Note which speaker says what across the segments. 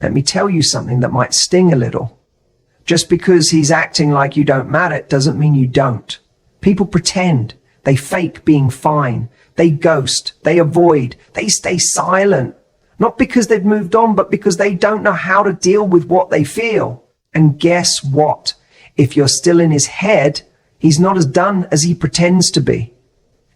Speaker 1: Let me tell you something that might sting a little. Just because he's acting like you don't matter doesn't mean you don't. People pretend. They fake being fine. They ghost. They avoid. They stay silent. Not because they've moved on, but because they don't know how to deal with what they feel. And guess what? If you're still in his head, he's not as done as he pretends to be.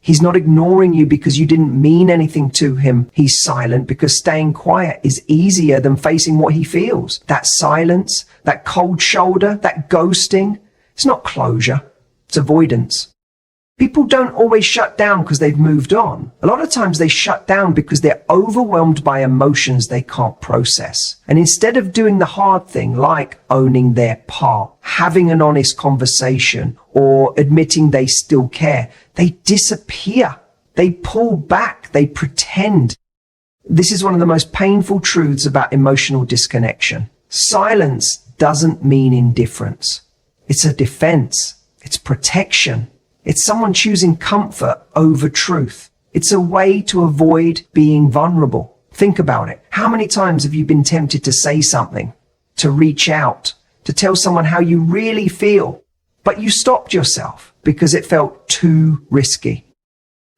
Speaker 1: He's not ignoring you because you didn't mean anything to him. He's silent because staying quiet is easier than facing what he feels. That silence, that cold shoulder, that ghosting, it's not closure, it's avoidance. People don't always shut down because they've moved on. A lot of times they shut down because they're overwhelmed by emotions they can't process. And instead of doing the hard thing, like owning their part, having an honest conversation, or admitting they still care, they disappear. They pull back. They pretend. This is one of the most painful truths about emotional disconnection. Silence doesn't mean indifference. It's a defense. It's protection. It's someone choosing comfort over truth. It's a way to avoid being vulnerable. Think about it. How many times have you been tempted to say something, to reach out, to tell someone how you really feel, but you stopped yourself because it felt too risky?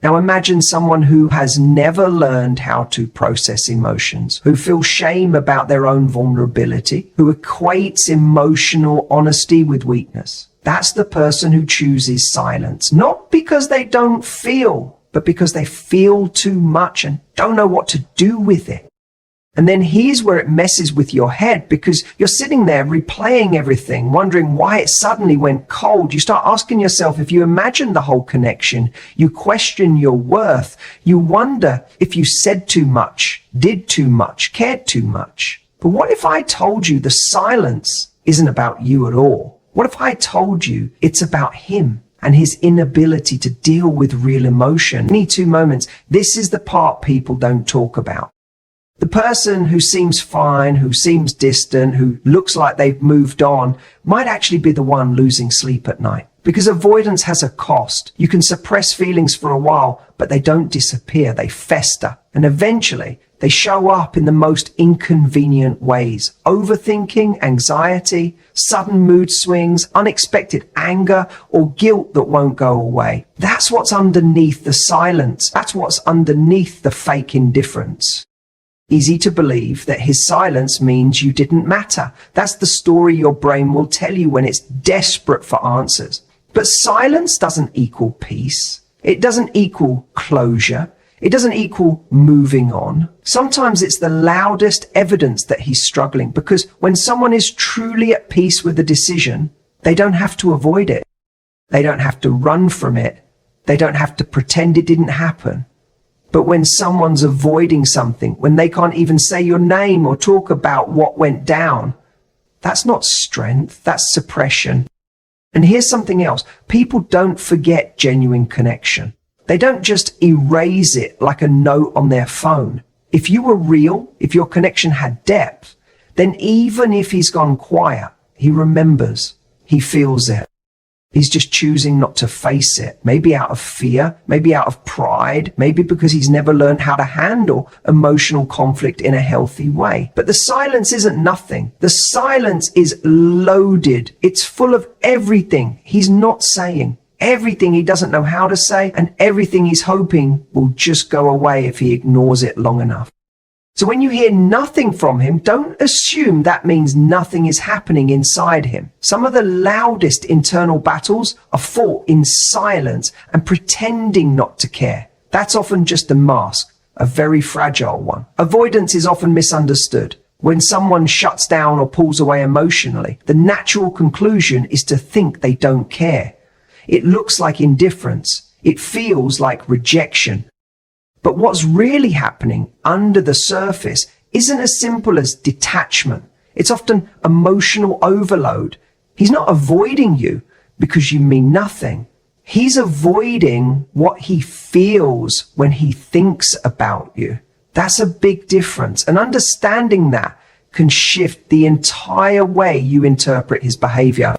Speaker 1: Now imagine someone who has never learned how to process emotions, who feels shame about their own vulnerability, who equates emotional honesty with weakness. That's the person who chooses silence, not because they don't feel, but because they feel too much and don't know what to do with it. And then here's where it messes with your head, because you're sitting there replaying everything, wondering why it suddenly went cold. You start asking yourself, if you imagine the whole connection, you question your worth. You wonder if you said too much, did too much, cared too much. But what if I told you the silence isn't about you at all? What if I told you it's about him and his inability to deal with real emotion? Me Too moments. This is the part people don't talk about. The person who seems fine, who seems distant, who looks like they've moved on, might actually be the one losing sleep at night. Because avoidance has a cost. You can suppress feelings for a while, but they don't disappear. They fester. And eventually, they show up in the most inconvenient ways. Overthinking, anxiety, sudden mood swings, unexpected anger, or guilt that won't go away. That's what's underneath the silence. That's what's underneath the fake indifference. Easy to believe that his silence means you didn't matter. That's the story your brain will tell you when it's desperate for answers. But silence doesn't equal peace. It doesn't equal closure. It doesn't equal moving on. Sometimes it's the loudest evidence that he's struggling, because when someone is truly at peace with a decision, they don't have to avoid it. They don't have to run from it. They don't have to pretend it didn't happen. But when someone's avoiding something, when they can't even say your name or talk about what went down, that's not strength, that's suppression. And here's something else. People don't forget genuine connection. They don't just erase it like a note on their phone. If you were real, if your connection had depth, then even if he's gone quiet, he remembers, he feels it. He's just choosing not to face it, maybe out of fear, maybe out of pride, maybe because he's never learned how to handle emotional conflict in a healthy way. But the silence isn't nothing. The silence is loaded. It's full of everything he's not saying, everything he doesn't know how to say, and everything he's hoping will just go away if he ignores it long enough. So when you hear nothing from him, don't assume that means nothing is happening inside him. Some of the loudest internal battles are fought in silence and pretending not to care. That's often just a mask, a very fragile one. Avoidance is often misunderstood. When someone shuts down or pulls away emotionally, the natural conclusion is to think they don't care. It looks like indifference. It feels like rejection. But what's really happening under the surface isn't as simple as detachment. It's often emotional overload. He's not avoiding you because you mean nothing. He's avoiding what he feels when he thinks about you. That's a big difference. And understanding that can shift the entire way you interpret his behavior.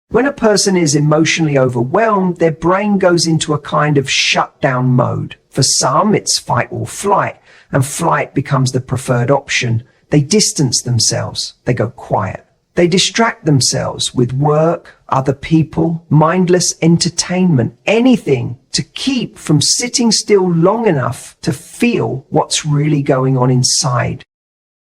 Speaker 1: When a person is emotionally overwhelmed, their brain goes into a kind of shutdown mode. For some, it's fight or flight, and flight becomes the preferred option. They distance themselves. They go quiet. They distract themselves with work, other people, mindless entertainment, anything to keep from sitting still long enough to feel what's really going on inside.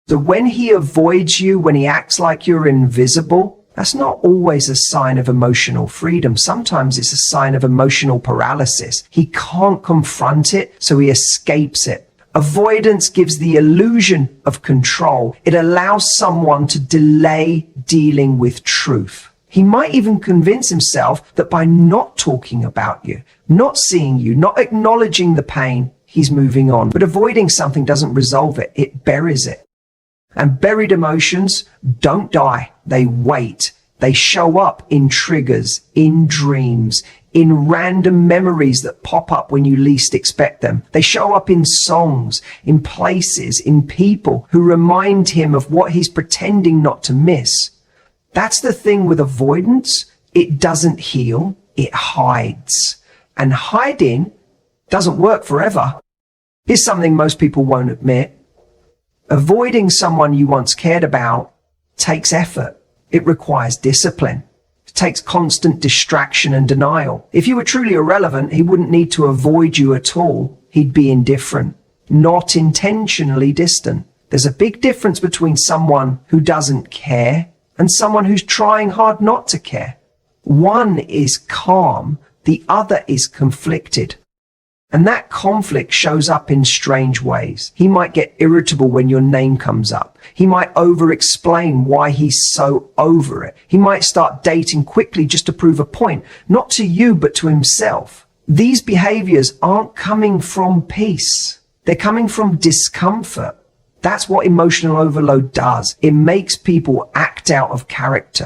Speaker 1: So when he avoids you, when he acts like you're invisible, that's not always a sign of emotional freedom. Sometimes it's a sign of emotional paralysis. He can't confront it, so he escapes it. Avoidance gives the illusion of control. It allows someone to delay dealing with truth. He might even convince himself that by not talking about you, not seeing you, not acknowledging the pain, he's moving on. But avoiding something doesn't resolve it. It buries it. And buried emotions don't die. They wait. They show up in triggers, in dreams, in random memories that pop up when you least expect them. They show up in songs, in places, in people who remind him of what he's pretending not to miss. That's the thing with avoidance. It doesn't heal, it hides. And hiding doesn't work forever. Here's something most people won't admit. Avoiding someone you once cared about takes effort. It requires discipline. It takes constant distraction and denial. If you were truly irrelevant, he wouldn't need to avoid you at all. He'd be indifferent, not intentionally distant. There's a big difference between someone who doesn't care and someone who's trying hard not to care. One is calm, the other is conflicted. And that conflict shows up in strange ways. He might get irritable when your name comes up. He might over-explain why he's so over it. He might start dating quickly just to prove a point, not to you, but to himself. These behaviors aren't coming from peace. They're coming from discomfort. That's what emotional overload does. It makes people act out of character.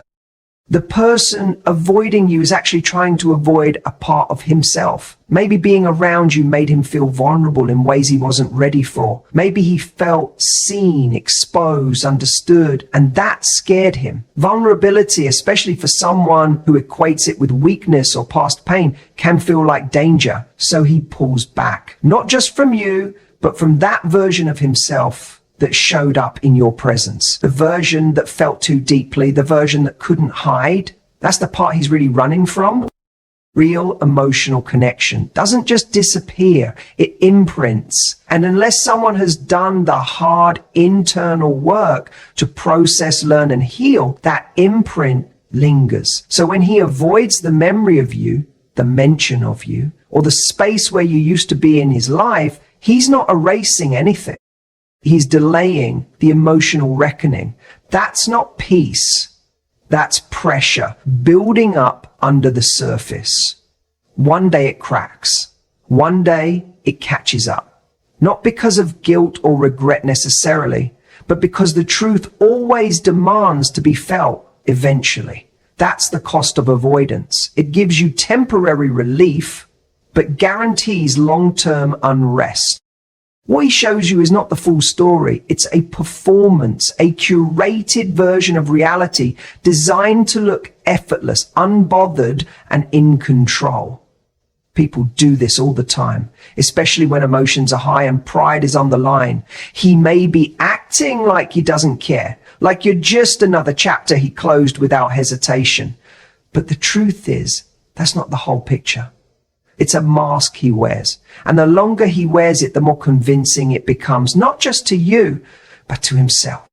Speaker 1: The person avoiding you is actually trying to avoid a part of himself. Maybe being around you made him feel vulnerable in ways he wasn't ready for. Maybe he felt seen, exposed, understood, and that scared him. Vulnerability, especially for someone who equates it with weakness or past pain, can feel like danger. So he pulls back, not just from you, but from that version of himself that showed up in your presence. The version that felt too deeply, the version that couldn't hide. That's the part he's really running from. Real emotional connection doesn't just disappear, it imprints. And unless someone has done the hard internal work to process, learn, and heal, that imprint lingers. So when he avoids the memory of you, the mention of you, or the space where you used to be in his life, he's not erasing anything. He's delaying the emotional reckoning. That's not peace. That's pressure building up under the surface. One day it cracks. One day it catches up. Not because of guilt or regret necessarily, but because the truth always demands to be felt eventually. That's the cost of avoidance. It gives you temporary relief, but guarantees long-term unrest. What he shows you is not the full story. It's a performance, a curated version of reality designed to look effortless, unbothered, and in control. People do this all the time, especially when emotions are high and pride is on the line. He may be acting like he doesn't care, like you're just another chapter he closed without hesitation. But the truth is, that's not the whole picture. It's a mask he wears. And the longer he wears it, the more convincing it becomes, not just to you, but to himself.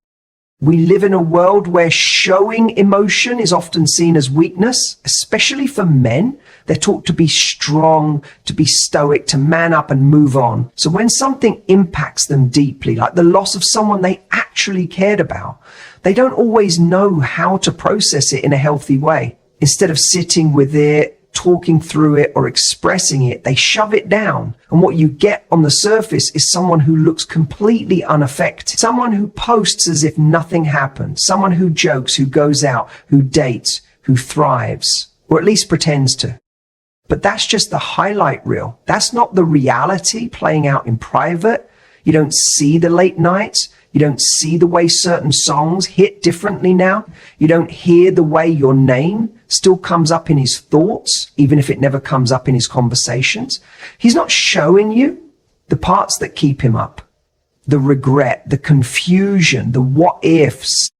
Speaker 1: We live in a world where showing emotion is often seen as weakness, especially for men. They're taught to be strong, to be stoic, to man up and move on. So when something impacts them deeply, like the loss of someone they actually cared about, they don't always know how to process it in a healthy way. Instead of sitting with it, talking through it, or expressing it, they shove it down. And what you get on the surface is someone who looks completely unaffected. Someone who posts as if nothing happened. Someone who jokes, who goes out, who dates, who thrives, or at least pretends to. But that's just the highlight reel. That's not the reality playing out in private. You don't see the late nights. You don't see the way certain songs hit differently now. You don't hear the way your name still comes up in his thoughts, even if it never comes up in his conversations. He's not showing you the parts that keep him up. the regret, the confusion, the what ifs.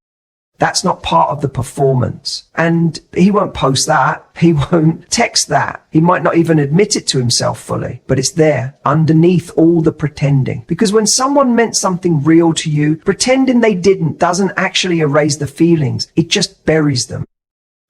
Speaker 1: That's not part of the performance. And he won't post that. He won't text that. He might not even admit it to himself fully, but it's there underneath all the pretending. Because when someone meant something real to you, pretending they didn't doesn't actually erase the feelings. It just buries them.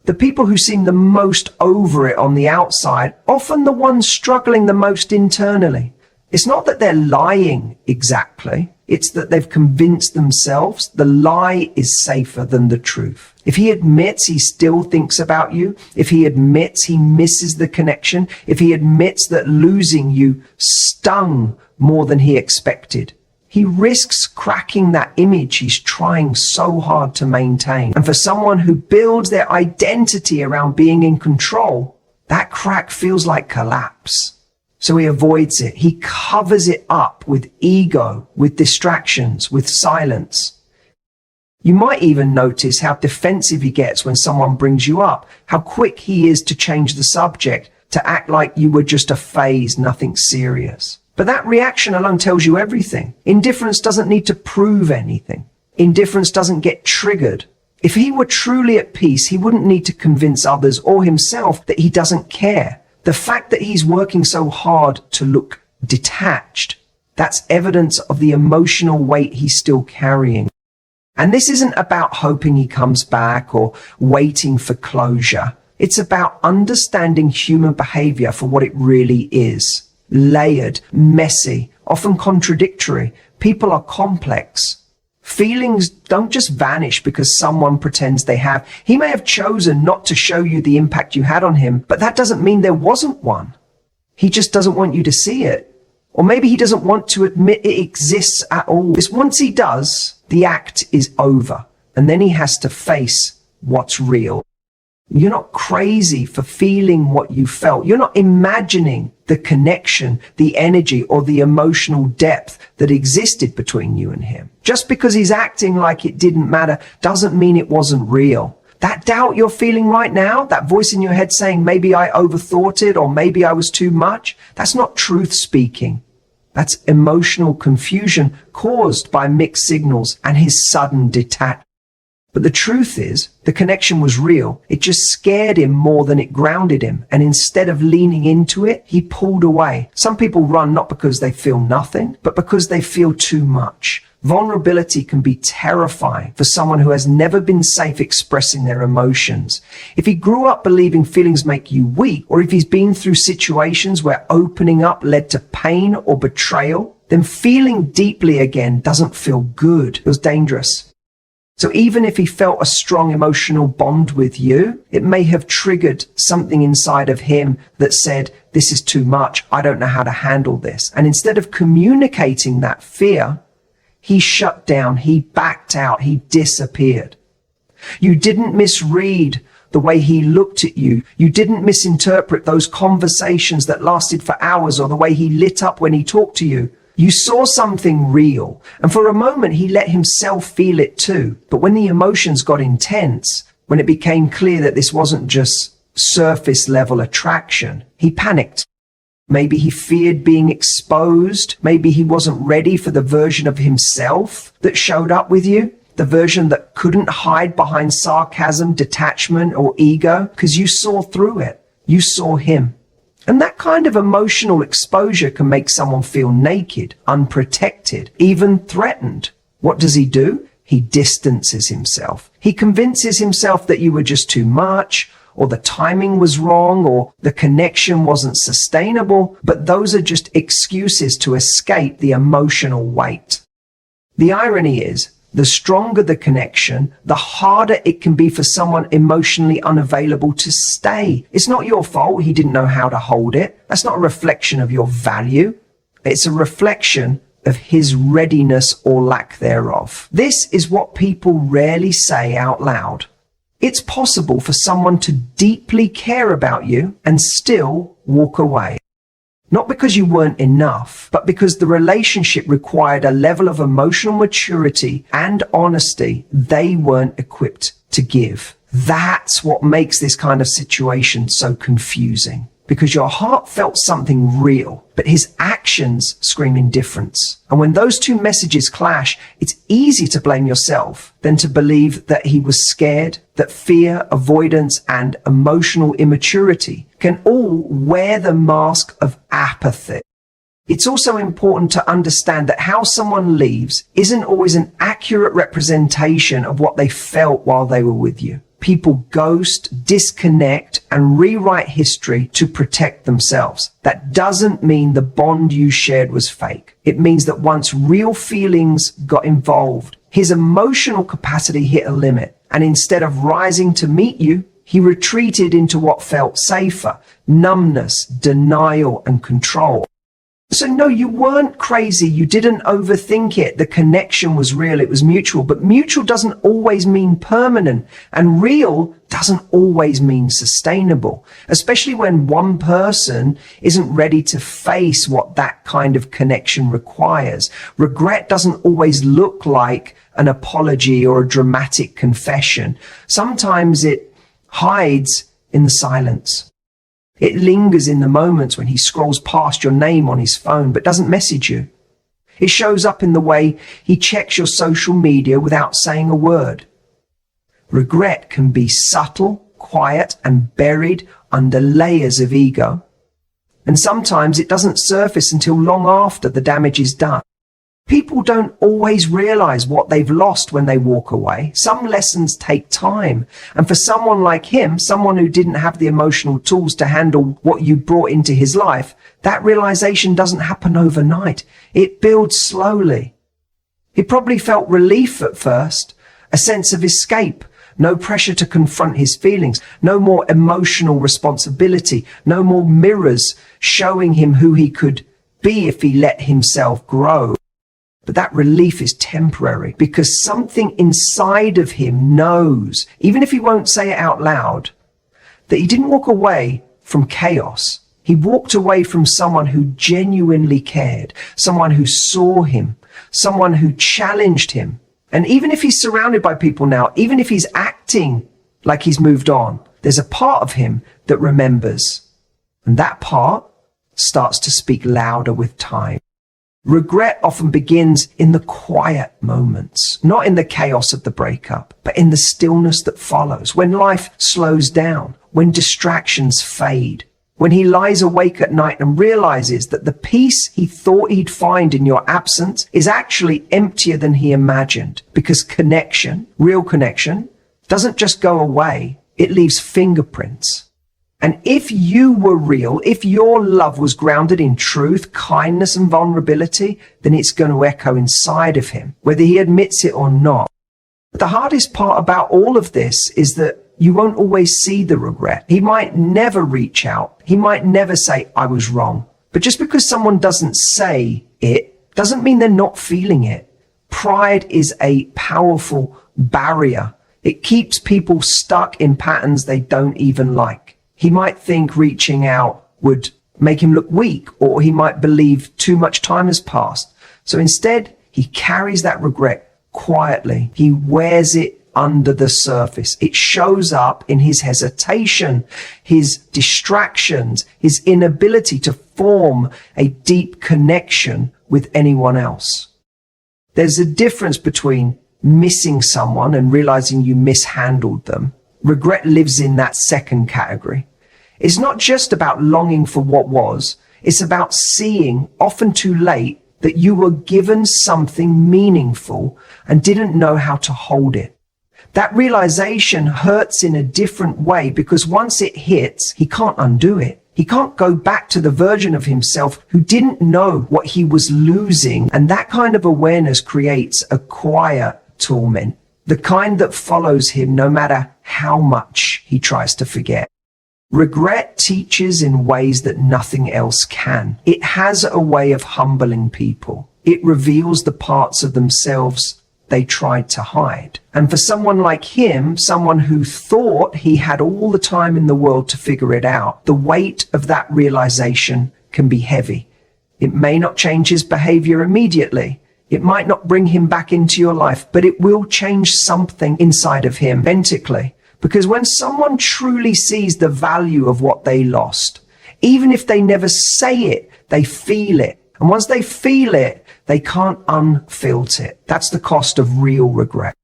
Speaker 1: The people who seem the most over it on the outside, often the ones struggling the most internally. It's not that they're lying exactly. It's that they've convinced themselves the lie is safer than the truth. If he admits he still thinks about you, if he admits he misses the connection, if he admits that losing you stung more than he expected, he risks cracking that image he's trying so hard to maintain. And for someone who builds their identity around being in control, that crack feels like collapse. So he avoids it. He covers it up with ego, with distractions, with silence. You might even notice how defensive he gets when someone brings you up, how quick he is to change the subject, to act like you were just a phase, nothing serious. But that reaction alone tells you everything. Indifference doesn't need to prove anything. Indifference doesn't get triggered. If he were truly at peace, he wouldn't need to convince others or himself that he doesn't care. The fact that he's working so hard to look detached, that's evidence of the emotional weight he's still carrying. And this isn't about hoping he comes back or waiting for closure. It's about understanding human behavior for what it really is. Layered, messy, often contradictory. People are complex. Feelings don't just vanish because someone pretends they have. He may have chosen not to show you the impact you had on him, but that doesn't mean there wasn't one. He just doesn't want you to see it. Or maybe he doesn't want to admit it exists at all. Because once he does, the act is over. And then he has to face what's real. You're not crazy for feeling what you felt. You're not imagining the connection, the energy, or the emotional depth that existed between you and him. Just because he's acting like it didn't matter doesn't mean it wasn't real. That doubt you're feeling right now, that voice in your head saying maybe I overthought it or maybe I was too much, that's not truth speaking. That's emotional confusion caused by mixed signals and his sudden detachment. But the truth is, the connection was real. It just scared him more than it grounded him. And instead of leaning into it, he pulled away. Some people run not because they feel nothing, but because they feel too much. Vulnerability can be terrifying for someone who has never been safe expressing their emotions. If he grew up believing feelings make you weak, or if he's been through situations where opening up led to pain or betrayal, then feeling deeply again doesn't feel good. It feels dangerous. So even if he felt a strong emotional bond with you, it may have triggered something inside of him that said, this is too much. I don't know how to handle this. And instead of communicating that fear, he shut down, he backed out, he disappeared. You didn't misread the way he looked at you. You didn't misinterpret those conversations that lasted for hours or the way he lit up when he talked to you. You saw something real, and for a moment he let himself feel it too. But when the emotions got intense, when it became clear that this wasn't just surface level attraction, he panicked. Maybe he feared being exposed. Maybe he wasn't ready for the version of himself that showed up with you, the version that couldn't hide behind sarcasm, detachment, or ego, because you saw through it. You saw him. And that kind of emotional exposure can make someone feel naked, unprotected, even threatened. What does he do? He distances himself. He convinces himself that you were just too much, or the timing was wrong, or the connection wasn't sustainable, but those are just excuses to escape the emotional weight. The irony is, the stronger the connection, the harder it can be for someone emotionally unavailable to stay. It's not your fault he didn't know how to hold it. That's not a reflection of your value. It's a reflection of his readiness or lack thereof. This is what people rarely say out loud. It's possible for someone to deeply care about you and still walk away. Not because you weren't enough, but because the relationship required a level of emotional maturity and honesty they weren't equipped to give. That's what makes this kind of situation so confusing. because your heart felt something real, but his actions scream indifference. And when those two messages clash, it's easy to blame yourself than to believe that he was scared, that fear, avoidance, and emotional immaturity can all wear the mask of apathy. It's also important to understand that how someone leaves isn't always an accurate representation of what they felt while they were with you. People ghost, disconnect, and rewrite history to protect themselves. That doesn't mean the bond you shared was fake. It means that once real feelings got involved, his emotional capacity hit a limit, and instead of rising to meet you, he retreated into what felt safer: numbness, denial, and control. So no, you weren't crazy. You didn't overthink it. The connection was real. It was mutual. But mutual doesn't always mean permanent. And real doesn't always mean sustainable, especially when one person isn't ready to face what that kind of connection requires. Regret doesn't always look like an apology or a dramatic confession. Sometimes it hides in the silence. It lingers in the moments when he scrolls past your name on his phone but doesn't message you. It shows up in the way he checks your social media without saying a word. Regret can be subtle, quiet, and buried under layers of ego. And sometimes it doesn't surface until long after the damage is done. People don't always realize what they've lost when they walk away. Some lessons take time. And for someone like him, someone who didn't have the emotional tools to handle what you brought into his life, that realization doesn't happen overnight. It builds slowly. He probably felt relief at first, a sense of escape, no pressure to confront his feelings, no more emotional responsibility, no more mirrors showing him who he could be if he let himself grow. But that relief is temporary because something inside of him knows, even if he won't say it out loud, that he didn't walk away from chaos. He walked away from someone who genuinely cared, someone who saw him, someone who challenged him. And even if he's surrounded by people now, even if he's acting like he's moved on, there's a part of him that remembers. And that part starts to speak louder with time. Regret often begins in the quiet moments, not in the chaos of the breakup, but in the stillness that follows, when life slows down, when distractions fade, when he lies awake at night and realizes that the peace he thought he'd find in your absence is actually emptier than he imagined, because connection, real connection, doesn't just go away, it leaves fingerprints. And if you were real, if your love was grounded in truth, kindness, and vulnerability, then it's going to echo inside of him, whether he admits it or not. But the hardest part about all of this is that you won't always see the regret. He might never reach out. He might never say, "I was wrong." But just because someone doesn't say it doesn't mean they're not feeling it. Pride is a powerful barrier. It keeps people stuck in patterns they don't even like. He might think reaching out would make him look weak, or he might believe too much time has passed. So instead, he carries that regret quietly. He wears it under the surface. It shows up in his hesitation, his distractions, his inability to form a deep connection with anyone else. There's a difference between missing someone and realizing you mishandled them. Regret lives in that second category. It's not just about longing for what was. It's about seeing, often too late, that you were given something meaningful and didn't know how to hold it. That realization hurts in a different way because once it hits, he can't undo it. He can't go back to the version of himself who didn't know what he was losing. And that kind of awareness creates a quiet torment, the kind that follows him no matter how much he tries to forget. Regret teaches in ways that nothing else can. It has a way of humbling people. It reveals the parts of themselves they tried to hide. And for someone like him, someone who thought he had all the time in the world to figure it out, the weight of that realization can be heavy. It may not change his behavior immediately. It might not bring him back into your life, but it will change something inside of him authentically. Because when someone truly sees the value of what they lost, Even if they never say it, they feel it. And once they feel it, they can't unfilter it. That's the cost of real regret.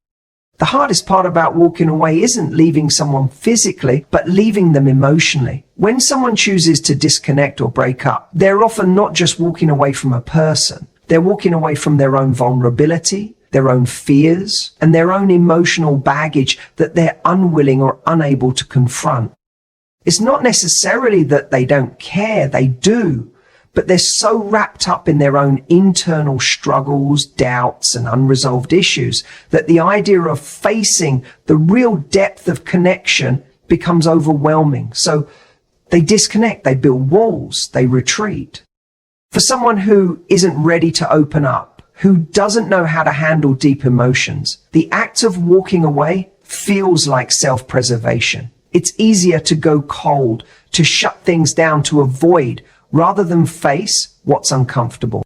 Speaker 1: The hardest part about walking away isn't leaving someone physically, but leaving them emotionally. When someone chooses to disconnect or break up, they're often not just walking away from a person. They're walking away from their own vulnerability, their own fears, and their own emotional baggage that they're unwilling or unable to confront. It's not necessarily that they don't care, they do, but they're so wrapped up in their own internal struggles, doubts, and unresolved issues that the idea of facing the real depth of connection becomes overwhelming. So they disconnect, they build walls, they retreat. For someone who isn't ready to open up, who doesn't know how to handle deep emotions, the act of walking away feels like self-preservation. It's easier to go cold, to shut things down, to avoid, rather than face what's uncomfortable.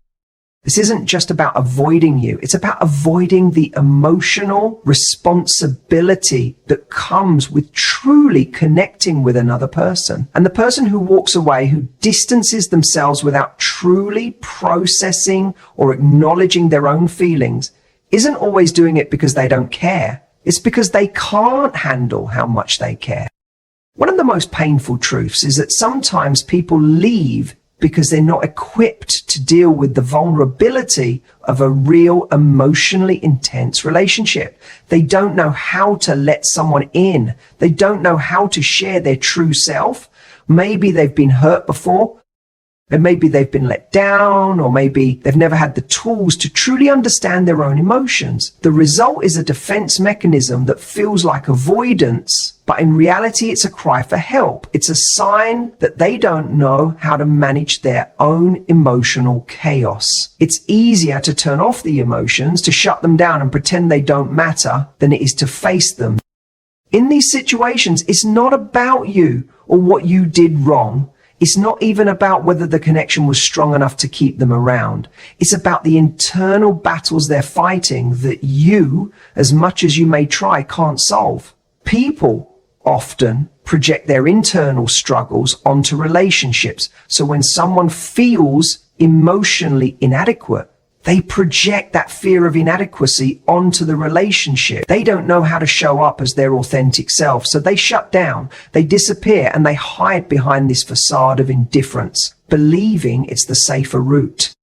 Speaker 1: This isn't just about avoiding you. It's about avoiding the emotional responsibility that comes with truly connecting with another person. And the person who walks away, who distances themselves without truly processing or acknowledging their own feelings, isn't always doing it because they don't care. It's because they can't handle how much they care. One of the most painful truths is that sometimes people leave because they're not equipped to deal with the vulnerability of a real emotionally intense relationship. They don't know how to let someone in. They don't know how to share their true self. Maybe they've been hurt before, and maybe they've been let down, or maybe they've never had the tools to truly understand their own emotions. The result is a defense mechanism that feels like avoidance, but in reality, it's a cry for help. It's a sign that they don't know how to manage their own emotional chaos. It's easier to turn off the emotions, to shut them down and pretend they don't matter, than it is to face them. In these situations, it's not about you or what you did wrong. It's not even about whether the connection was strong enough to keep them around. It's about the internal battles they're fighting that you, as much as you may try, can't solve. People often project their internal struggles onto relationships. So when someone feels emotionally inadequate, they project that fear of inadequacy onto the relationship. They don't know how to show up as their authentic self, so they shut down, they disappear, and they hide behind this facade of indifference, believing it's the safer route.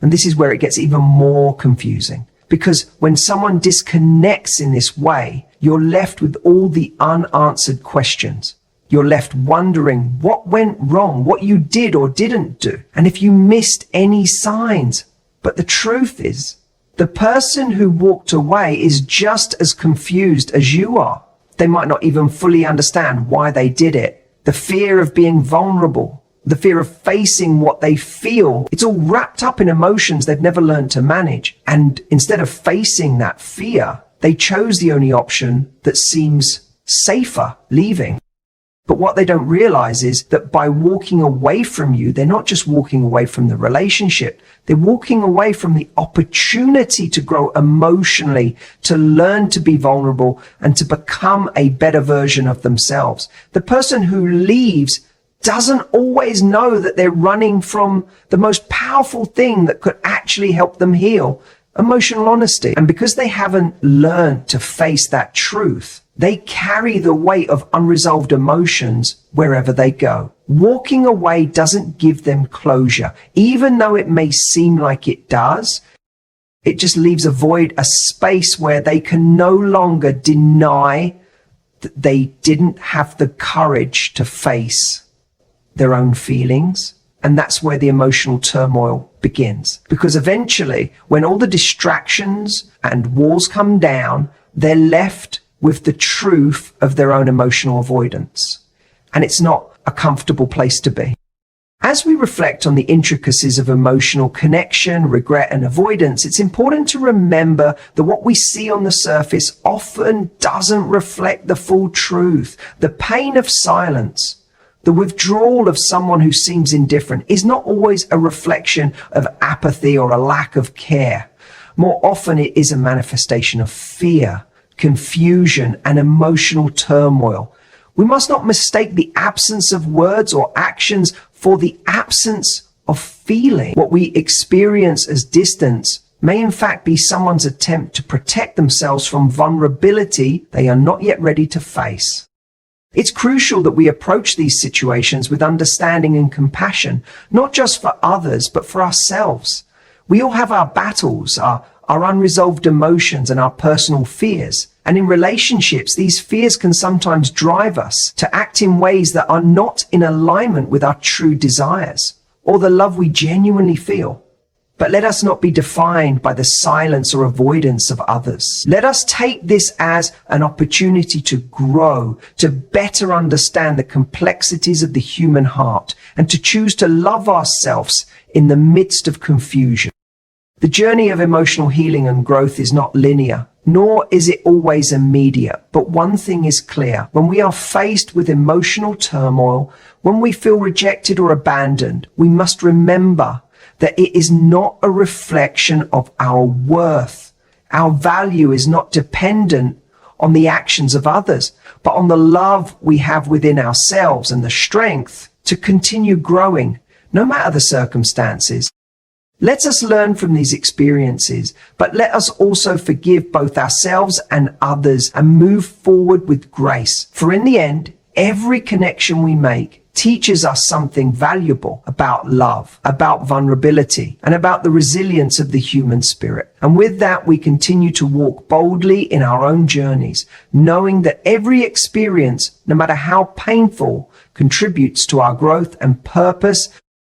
Speaker 1: And this is where it gets even more confusing, because when someone disconnects in this way, you're left with all the unanswered questions. You're left wondering what went wrong, what you did or didn't do, and if you missed any signs. But the truth is, the person who walked away is just as confused as you are. They might not even fully understand why they did it. The fear of being vulnerable, the fear of facing what they feel, it's all wrapped up in emotions they've never learned to manage. And instead of facing that fear, they chose the only option that seems safer, leaving. But what they don't realize is that by walking away from you, they're not just walking away from the relationship. They're walking away from the opportunity to grow emotionally, to learn to be vulnerable, and to become a better version of themselves. The person who leaves doesn't always know that they're running from the most powerful thing that could actually help them heal: emotional honesty. And because they haven't learned to face that truth, they carry the weight of unresolved emotions wherever they go. Walking away doesn't give them closure. Even though it may seem like it does, it just leaves a void, a space where they can no longer deny that they didn't have the courage to face their own feelings. And that's where the emotional turmoil begins. Because eventually, when all the distractions and walls come down, they're left with the truth of their own emotional avoidance. And it's not a comfortable place to be. As we reflect on the intricacies of emotional connection, regret, and avoidance, it's important to remember that what we see on the surface often doesn't reflect the full truth. The pain of silence, the withdrawal of someone who seems indifferent, is not always a reflection of apathy or a lack of care. More often, it is a manifestation of fear, confusion, and emotional turmoil. We must not mistake the absence of words or actions For the absence of feeling, what we experience as distance, may in fact be someone's attempt to protect themselves from vulnerability they are not yet ready to face. It's crucial that we approach these situations with understanding and compassion, not just for others, but for ourselves. We all have our battles, our unresolved emotions and our personal fears. And in relationships, these fears can sometimes drive us to act in ways that are not in alignment with our true desires or the love we genuinely feel. But let us not be defined by the silence or avoidance of others. Let us take this as an opportunity to grow, to better understand the complexities of the human heart, and to choose to love ourselves in the midst of confusion. The journey of emotional healing and growth is not linear, nor is it always immediate. But one thing is clear: when we are faced with emotional turmoil, when we feel rejected or abandoned, we must remember that it is not a reflection of our worth. Our value is not dependent on the actions of others, but on the love we have within ourselves and the strength to continue growing, no matter the circumstances. Let us learn from these experiences, but let us also forgive both ourselves and others and move forward with grace. For in the end, every connection we make teaches us something valuable about love, about vulnerability, and about the resilience of the human spirit. And with that, we continue to walk boldly in our own journeys, knowing that every experience, no matter how painful, contributes to our growth and purpose